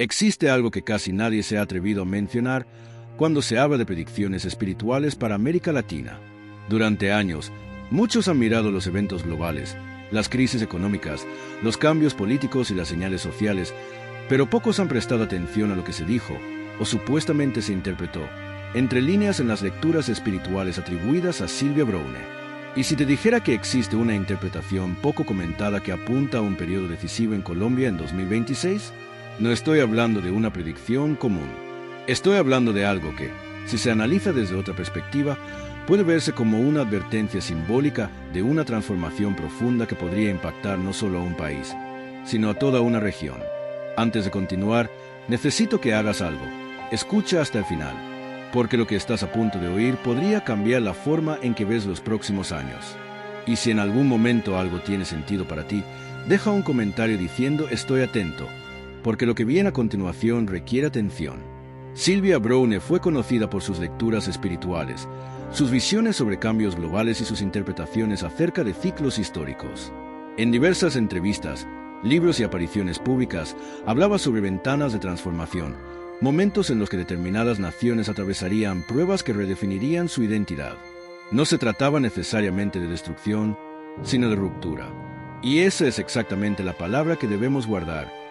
Existe algo que casi nadie se ha atrevido a mencionar cuando se habla de predicciones espirituales para América Latina. Durante años, muchos han mirado los eventos globales, las crisis económicas, los cambios políticos y las señales sociales, pero pocos han prestado atención a lo que se dijo, o supuestamente se interpretó, entre líneas en las lecturas espirituales atribuidas a Sylvia Browne. Y si te dijera que existe una interpretación poco comentada que apunta a un periodo decisivo en Colombia en 2026, no estoy hablando de una predicción común. Estoy hablando de algo que, si se analiza desde otra perspectiva, puede verse como una advertencia simbólica de una transformación profunda que podría impactar no solo a un país, sino a toda una región. Antes de continuar, necesito que hagas algo. Escucha hasta el final, porque lo que estás a punto de oír podría cambiar la forma en que ves los próximos años. Y si en algún momento algo tiene sentido para ti, deja un comentario diciendo «estoy atento», porque lo que viene a continuación requiere atención. Sylvia Browne fue conocida por sus lecturas espirituales, sus visiones sobre cambios globales y sus interpretaciones acerca de ciclos históricos. En diversas entrevistas, libros y apariciones públicas, hablaba sobre ventanas de transformación, momentos en los que determinadas naciones atravesarían pruebas que redefinirían su identidad. No se trataba necesariamente de destrucción, sino de ruptura. Y esa es exactamente la palabra que debemos guardar: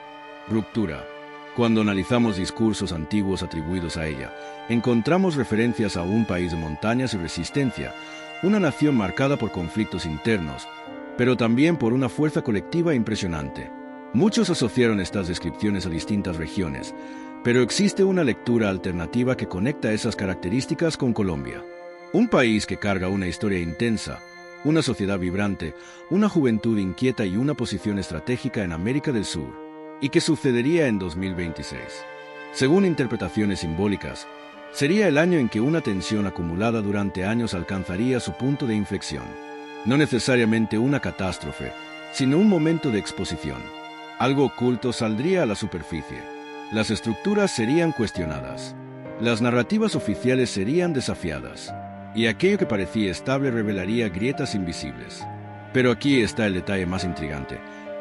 ruptura. Cuando analizamos discursos antiguos atribuidos a ella, encontramos referencias a un país de montañas y resistencia, una nación marcada por conflictos internos, pero también por una fuerza colectiva impresionante. Muchos asociaron estas descripciones a distintas regiones, pero existe una lectura alternativa que conecta esas características con Colombia. Un país que carga una historia intensa, una sociedad vibrante, una juventud inquieta y una posición estratégica en América del Sur. ¿Y qué sucedería en 2026? Según interpretaciones simbólicas, sería el año en que una tensión acumulada durante años alcanzaría su punto de inflexión. No necesariamente una catástrofe, sino un momento de exposición. Algo oculto saldría a la superficie. Las estructuras serían cuestionadas. Las narrativas oficiales serían desafiadas. Y aquello que parecía estable revelaría grietas invisibles. Pero aquí está el detalle más intrigante.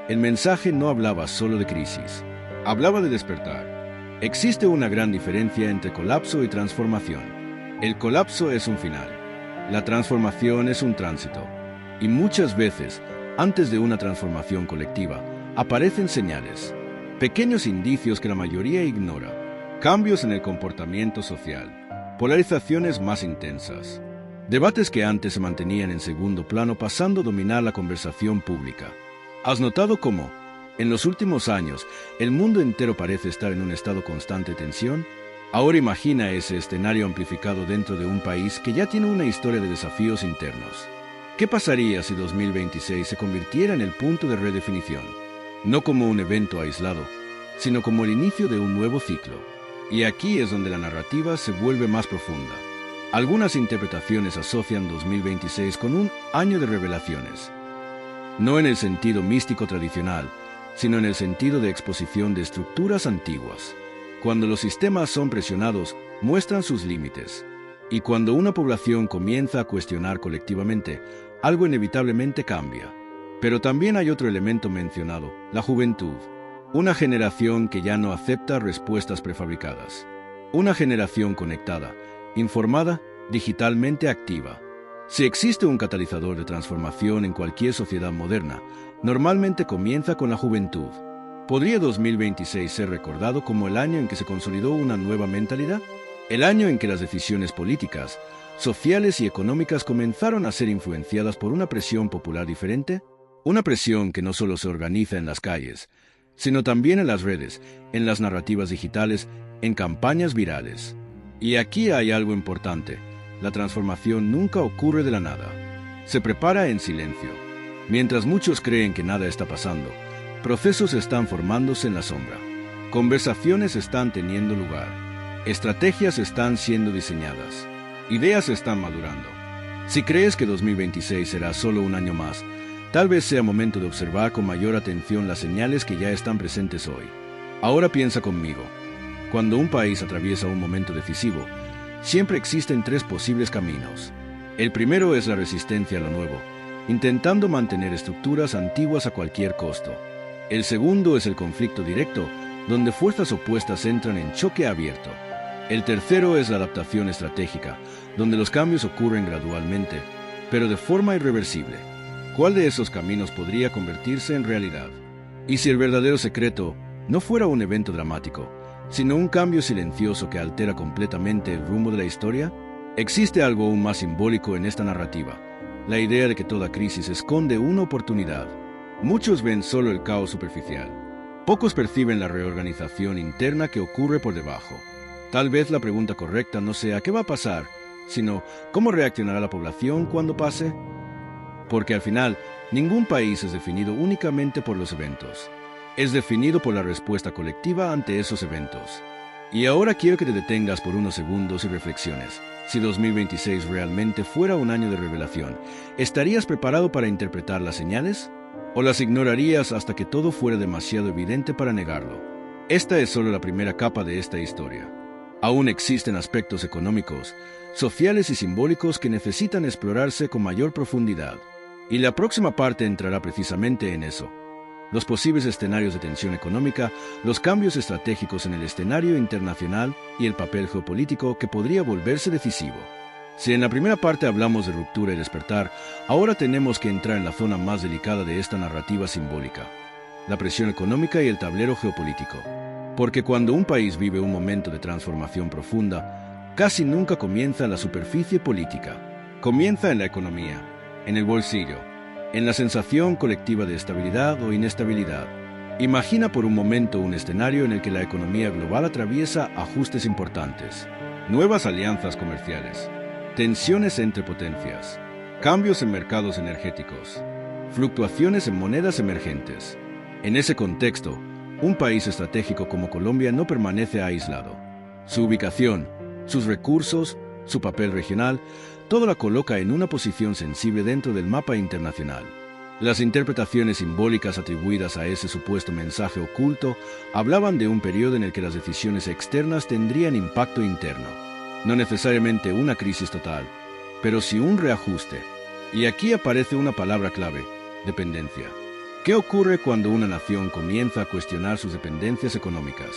El mensaje no hablaba solo de crisis, hablaba de despertar. Existe una gran diferencia entre colapso y transformación. El colapso es un final, la transformación es un tránsito. Y muchas veces, antes de una transformación colectiva, aparecen señales, pequeños indicios que la mayoría ignora, cambios en el comportamiento social, polarizaciones más intensas, debates que antes se mantenían en segundo plano pasando a dominar la conversación pública. ¿Has notado cómo, en los últimos años, el mundo entero parece estar en un estado constante de tensión? Ahora imagina ese escenario amplificado dentro de un país que ya tiene una historia de desafíos internos. ¿Qué pasaría si 2026 se convirtiera en el punto de redefinición? No como un evento aislado, sino como el inicio de un nuevo ciclo. Y aquí es donde la narrativa se vuelve más profunda. Algunas interpretaciones asocian 2026 con un año de revelaciones. No en el sentido místico tradicional, sino en el sentido de exposición de estructuras antiguas. Cuando los sistemas son presionados, muestran sus límites. Y cuando una población comienza a cuestionar colectivamente, algo inevitablemente cambia. Pero también hay otro elemento mencionado, la juventud. Una generación que ya no acepta respuestas prefabricadas. Una generación conectada, informada, digitalmente activa. Si existe un catalizador de transformación en cualquier sociedad moderna, normalmente comienza con la juventud. ¿Podría 2026 ser recordado como el año en que se consolidó una nueva mentalidad? El año en que las decisiones políticas, sociales y económicas comenzaron a ser influenciadas por una presión popular diferente? Una presión que no solo se organiza en las calles, sino también en las redes, en las narrativas digitales, en campañas virales. Y aquí hay algo importante. La transformación nunca ocurre de la nada. Se prepara en silencio. Mientras muchos creen que nada está pasando, procesos están formándose en la sombra. Conversaciones están teniendo lugar. Estrategias están siendo diseñadas. Ideas están madurando. Si crees que 2026 será solo un año más, tal vez sea momento de observar con mayor atención las señales que ya están presentes hoy. Ahora piensa conmigo. Cuando un país atraviesa un momento decisivo, siempre existen tres posibles caminos. El primero es la resistencia a lo nuevo, intentando mantener estructuras antiguas a cualquier costo. El segundo es el conflicto directo, donde fuerzas opuestas entran en choque abierto. El tercero es la adaptación estratégica, donde los cambios ocurren gradualmente, pero de forma irreversible. ¿Cuál de esos caminos podría convertirse en realidad? ¿Y si el verdadero secreto no fuera un evento dramático, sino un cambio silencioso que altera completamente el rumbo de la historia? Existe algo aún más simbólico en esta narrativa, la idea de que toda crisis esconde una oportunidad. Muchos ven solo el caos superficial. Pocos perciben la reorganización interna que ocurre por debajo. Tal vez la pregunta correcta no sea ¿qué va a pasar?, sino ¿cómo reaccionará la población cuando pase? Porque al final, ningún país es definido únicamente por los eventos. Es definido por la respuesta colectiva ante esos eventos. Y ahora quiero que te detengas por unos segundos y reflexiones. Si 2026 realmente fuera un año de revelación, ¿estarías preparado para interpretar las señales? ¿O las ignorarías hasta que todo fuera demasiado evidente para negarlo? Esta es solo la primera capa de esta historia. Aún existen aspectos económicos, sociales y simbólicos que necesitan explorarse con mayor profundidad. Y la próxima parte entrará precisamente en eso. Los posibles escenarios de tensión económica, los cambios estratégicos en el escenario internacional y el papel geopolítico que podría volverse decisivo. Si en la primera parte hablamos de ruptura y despertar, ahora tenemos que entrar en la zona más delicada de esta narrativa simbólica, la presión económica y el tablero geopolítico. Porque cuando un país vive un momento de transformación profunda, casi nunca comienza en la superficie política. Comienza en la economía, en el bolsillo, en la sensación colectiva de estabilidad o inestabilidad. Imagina por un momento un escenario en el que la economía global atraviesa ajustes importantes, nuevas alianzas comerciales, tensiones entre potencias, cambios en mercados energéticos, fluctuaciones en monedas emergentes. En ese contexto, un país estratégico como Colombia no permanece aislado. Su ubicación, sus recursos, su papel regional, todo la coloca en una posición sensible dentro del mapa internacional. Las interpretaciones simbólicas atribuidas a ese supuesto mensaje oculto hablaban de un periodo en el que las decisiones externas tendrían impacto interno. No necesariamente una crisis total, pero sí un reajuste. Y aquí aparece una palabra clave: dependencia. ¿Qué ocurre cuando una nación comienza a cuestionar sus dependencias económicas?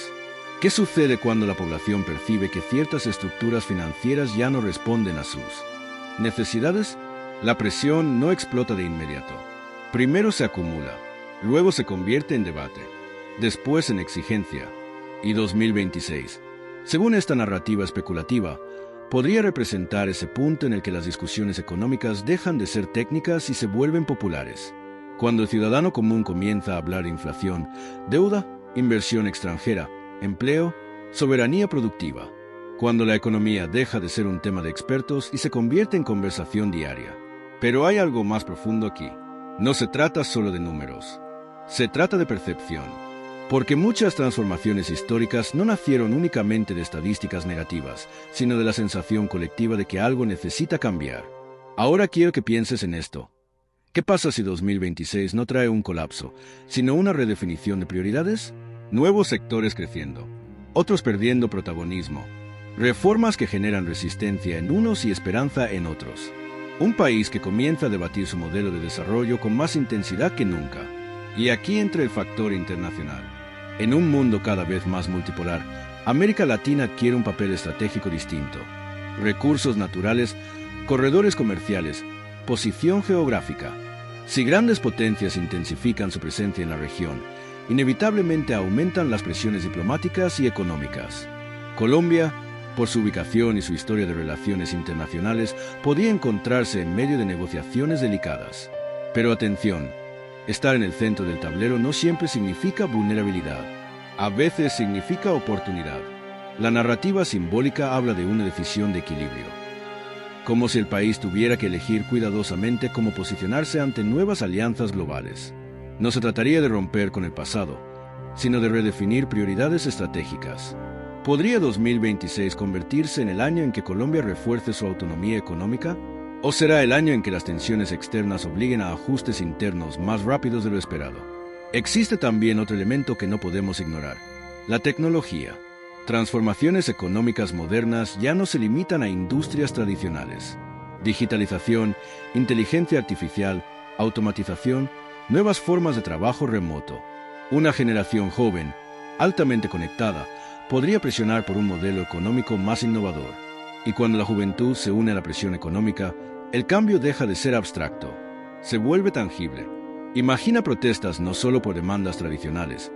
¿Qué sucede cuando la población percibe que ciertas estructuras financieras ya no responden a sus necesidades? La presión no explota de inmediato. Primero se acumula, luego se convierte en debate, después en exigencia. Y 2026, según esta narrativa especulativa, podría representar ese punto en el que las discusiones económicas dejan de ser técnicas y se vuelven populares. Cuando el ciudadano común comienza a hablar de inflación, deuda, inversión extranjera, empleo, soberanía productiva. Cuando la economía deja de ser un tema de expertos y se convierte en conversación diaria. Pero hay algo más profundo aquí. No se trata solo de números. Se trata de percepción. Porque muchas transformaciones históricas no nacieron únicamente de estadísticas negativas, sino de la sensación colectiva de que algo necesita cambiar. Ahora quiero que pienses en esto. ¿Qué pasa si 2026 no trae un colapso, sino una redefinición de prioridades? Nuevos sectores creciendo, otros perdiendo protagonismo, reformas que generan resistencia en unos y esperanza en otros. Un país que comienza a debatir su modelo de desarrollo con más intensidad que nunca. Y aquí entra el factor internacional. En un mundo cada vez más multipolar, América Latina adquiere un papel estratégico distinto. Recursos naturales, corredores comerciales, posición geográfica. Si grandes potencias intensifican su presencia en la región, inevitablemente aumentan las presiones diplomáticas y económicas. Colombia, por su ubicación y su historia de relaciones internacionales, podía encontrarse en medio de negociaciones delicadas. Pero atención, estar en el centro del tablero no siempre significa vulnerabilidad. A veces significa oportunidad. La narrativa simbólica habla de una decisión de equilibrio. Como si el país tuviera que elegir cuidadosamente cómo posicionarse ante nuevas alianzas globales. No se trataría de romper con el pasado, sino de redefinir prioridades estratégicas. ¿Podría 2026 convertirse en el año en que Colombia refuerce su autonomía económica? ¿O será el año en que las tensiones externas obliguen a ajustes internos más rápidos de lo esperado? Existe también otro elemento que no podemos ignorar: la tecnología. Transformaciones económicas modernas ya no se limitan a industrias tradicionales. Digitalización, inteligencia artificial, automatización, nuevas formas de trabajo remoto. Una generación joven, altamente conectada, podría presionar por un modelo económico más innovador. Y cuando la juventud se une a la presión económica, el cambio deja de ser abstracto, se vuelve tangible. Imagina protestas no solo por demandas tradicionales,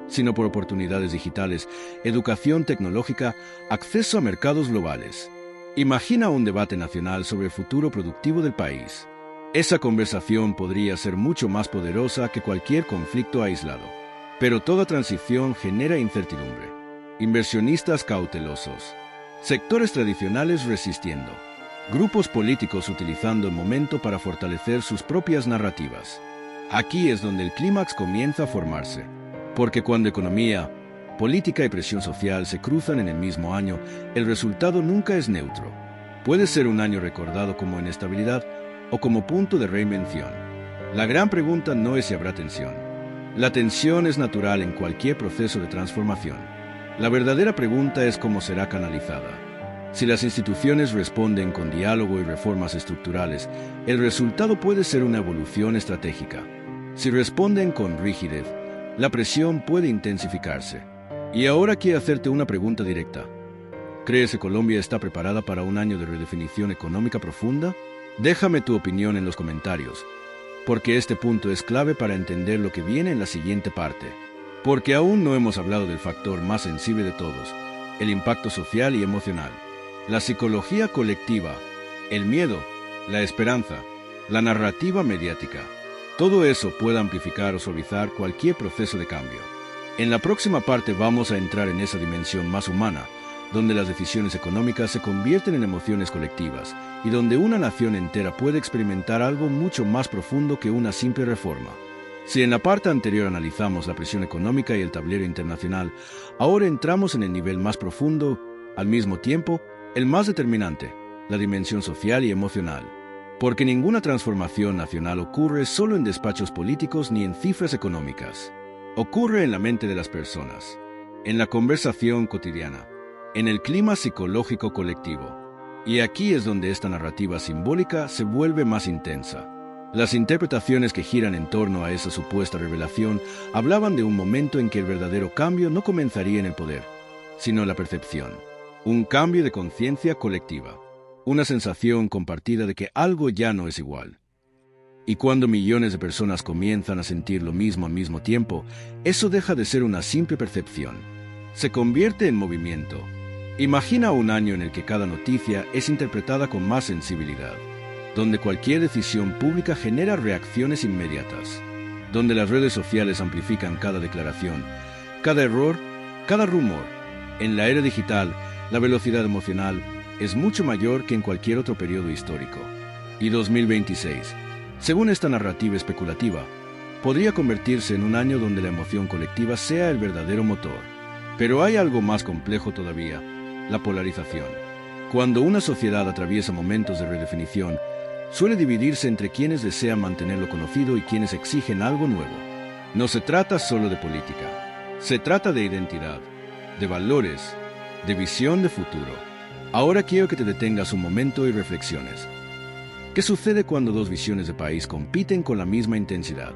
sino por oportunidades digitales, educación tecnológica, acceso a mercados globales. Imagina un debate nacional sobre el futuro productivo del país. Esa conversación podría ser mucho más poderosa que cualquier conflicto aislado. Pero toda transición genera incertidumbre. Inversionistas cautelosos, sectores tradicionales resistiendo, grupos políticos utilizando el momento para fortalecer sus propias narrativas. Aquí es donde el clímax comienza a formarse, porque cuando economía, política y presión social se cruzan en el mismo año, el resultado nunca es neutro. Puede ser un año recordado como inestabilidad o como punto de reinvención. La gran pregunta no es si habrá tensión. La tensión es natural en cualquier proceso de transformación. La verdadera pregunta es cómo será canalizada. Si las instituciones responden con diálogo y reformas estructurales, el resultado puede ser una evolución estratégica. Si responden con rigidez, la presión puede intensificarse. Y ahora quiero hacerte una pregunta directa. ¿Crees que Colombia está preparada para un año de redefinición económica profunda? Déjame tu opinión en los comentarios, porque este punto es clave para entender lo que viene en la siguiente parte. Porque aún no hemos hablado del factor más sensible de todos, el impacto social y emocional. La psicología colectiva, el miedo, la esperanza, la narrativa mediática. Todo eso puede amplificar o suavizar cualquier proceso de cambio. En la próxima parte vamos a entrar en esa dimensión más humana, donde las decisiones económicas se convierten en emociones colectivas y donde una nación entera puede experimentar algo mucho más profundo que una simple reforma. Si en la parte anterior analizamos la presión económica y el tablero internacional, ahora entramos en el nivel más profundo, al mismo tiempo, el más determinante, la dimensión social y emocional. Porque ninguna transformación nacional ocurre solo en despachos políticos ni en cifras económicas. Ocurre en la mente de las personas, en la conversación cotidiana, en el clima psicológico colectivo. Y aquí es donde esta narrativa simbólica se vuelve más intensa. Las interpretaciones que giran en torno a esa supuesta revelación hablaban de un momento en que el verdadero cambio no comenzaría en el poder, sino en la percepción. Un cambio de conciencia colectiva. Una sensación compartida de que algo ya no es igual. Y cuando millones de personas comienzan a sentir lo mismo al mismo tiempo, eso deja de ser una simple percepción. Se convierte en movimiento. Imagina un año en el que cada noticia es interpretada con más sensibilidad, donde cualquier decisión pública genera reacciones inmediatas, donde las redes sociales amplifican cada declaración, cada error, cada rumor. En la era digital, la velocidad emocional es mucho mayor que en cualquier otro periodo histórico. Y 2026, según esta narrativa especulativa, podría convertirse en un año donde la emoción colectiva sea el verdadero motor. Pero hay algo más complejo todavía, la polarización. Cuando una sociedad atraviesa momentos de redefinición, suele dividirse entre quienes desean mantener lo conocido y quienes exigen algo nuevo. No se trata solo de política, se trata de identidad, de valores, de visión de futuro. Ahora quiero que te detengas un momento y reflexiones. ¿Qué sucede cuando dos visiones de país compiten con la misma intensidad?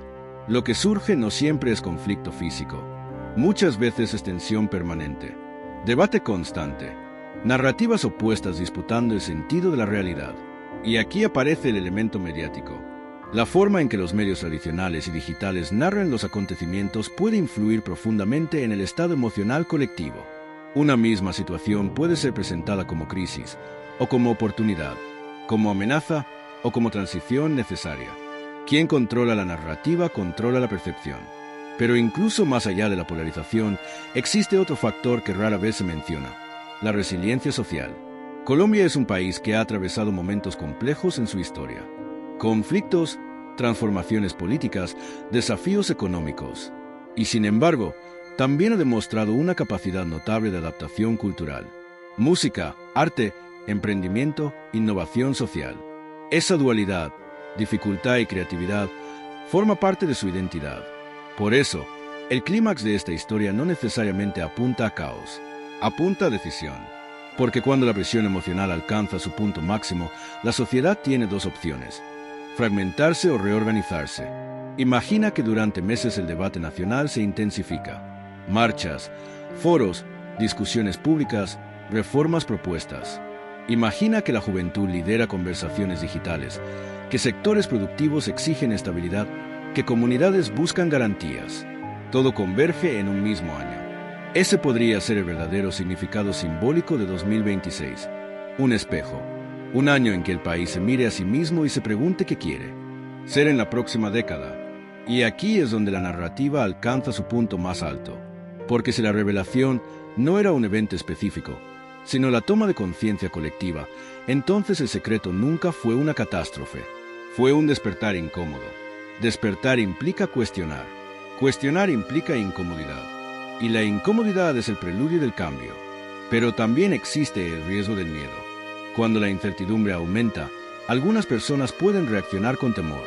Lo que surge no siempre es conflicto físico. Muchas veces es tensión permanente, debate constante, narrativas opuestas disputando el sentido de la realidad. Y aquí aparece el elemento mediático. La forma en que los medios tradicionales y digitales narran los acontecimientos puede influir profundamente en el estado emocional colectivo. Una misma situación puede ser presentada como crisis, o como oportunidad, como amenaza, o como transición necesaria. Quien controla la narrativa controla la percepción. Pero incluso más allá de la polarización, existe otro factor que rara vez se menciona: la resiliencia social. Colombia es un país que ha atravesado momentos complejos en su historia. Conflictos, transformaciones políticas, desafíos económicos. Y sin embargo, también ha demostrado una capacidad notable de adaptación cultural. Música, arte, emprendimiento, innovación social. Esa dualidad, dificultad y creatividad, forma parte de su identidad. Por eso, el clímax de esta historia no necesariamente apunta a caos, apunta a decisión. Porque cuando la presión emocional alcanza su punto máximo, la sociedad tiene dos opciones: fragmentarse o reorganizarse. Imagina que durante meses el debate nacional se intensifica. marchas, foros, discusiones públicas, reformas propuestas. Imagina que la juventud lidera conversaciones digitales, que sectores productivos exigen estabilidad, que comunidades buscan garantías. Todo converge en un mismo año. Ese podría ser el verdadero significado simbólico de 2026. Un espejo. Un año en que el país se mire a sí mismo y se pregunte qué quiere ser en la próxima década. Y aquí es donde la narrativa alcanza su punto más alto. Porque si la revelación no era un evento específico, sino la toma de conciencia colectiva, entonces el secreto nunca fue una catástrofe. Fue un despertar incómodo. Despertar implica cuestionar. Cuestionar implica incomodidad. Y la incomodidad es el preludio del cambio. Pero también existe el riesgo del miedo. Cuando la incertidumbre aumenta, algunas personas pueden reaccionar con temor.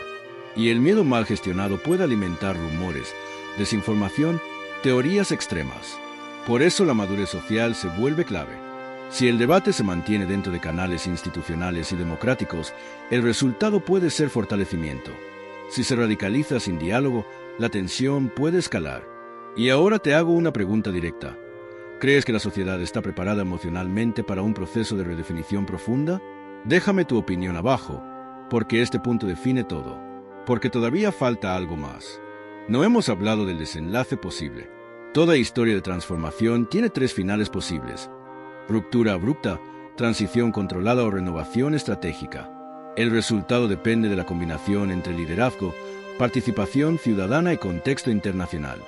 Y el miedo mal gestionado puede alimentar rumores, desinformación, teorías extremas. Por eso la madurez social se vuelve clave. Si el debate se mantiene dentro de canales institucionales y democráticos, el resultado puede ser fortalecimiento. Si se radicaliza sin diálogo, la tensión puede escalar. Y ahora te hago una pregunta directa. ¿Crees que la sociedad está preparada emocionalmente para un proceso de redefinición profunda? Déjame tu opinión abajo, porque este punto define todo. Porque todavía falta algo más. No hemos hablado del desenlace posible. Toda historia de transformación tiene 3 finales posibles: ruptura abrupta, transición controlada o renovación estratégica. El resultado depende de la combinación entre liderazgo, participación ciudadana y contexto internacional.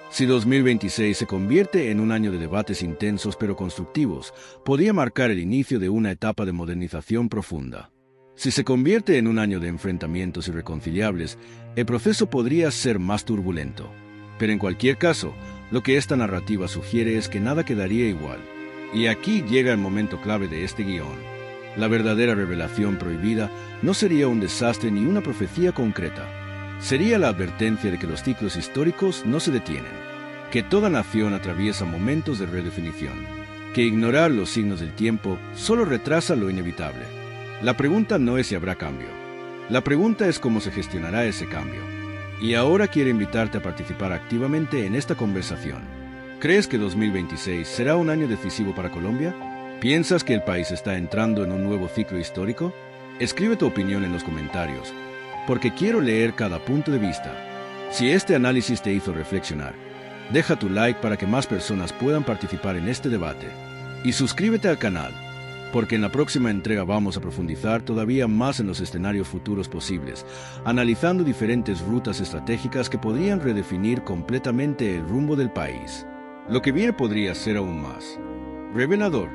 Si 2026 se convierte en un año de debates intensos pero constructivos, podría marcar el inicio de una etapa de modernización profunda. Si se convierte en un año de enfrentamientos irreconciliables, el proceso podría ser más turbulento. Pero en cualquier caso, lo que esta narrativa sugiere es que nada quedaría igual. Y aquí llega el momento clave de este guión. La verdadera revelación prohibida no sería un desastre ni una profecía concreta. Sería la advertencia de que los ciclos históricos no se detienen, que toda nación atraviesa momentos de redefinición, que ignorar los signos del tiempo solo retrasa lo inevitable. La pregunta no es si habrá cambio. La pregunta es cómo se gestionará ese cambio. Y ahora quiero invitarte a participar activamente en esta conversación. ¿Crees que 2026 será un año decisivo para Colombia? ¿Piensas que el país está entrando en un nuevo ciclo histórico? Escribe tu opinión en los comentarios, porque quiero leer cada punto de vista. Si este análisis te hizo reflexionar, deja tu like para que más personas puedan participar en este debate. Y suscríbete al canal, porque en la próxima entrega vamos a profundizar todavía más en los escenarios futuros posibles, analizando diferentes rutas estratégicas que podrían redefinir completamente el rumbo del país. Lo que viene podría ser aún más revelador.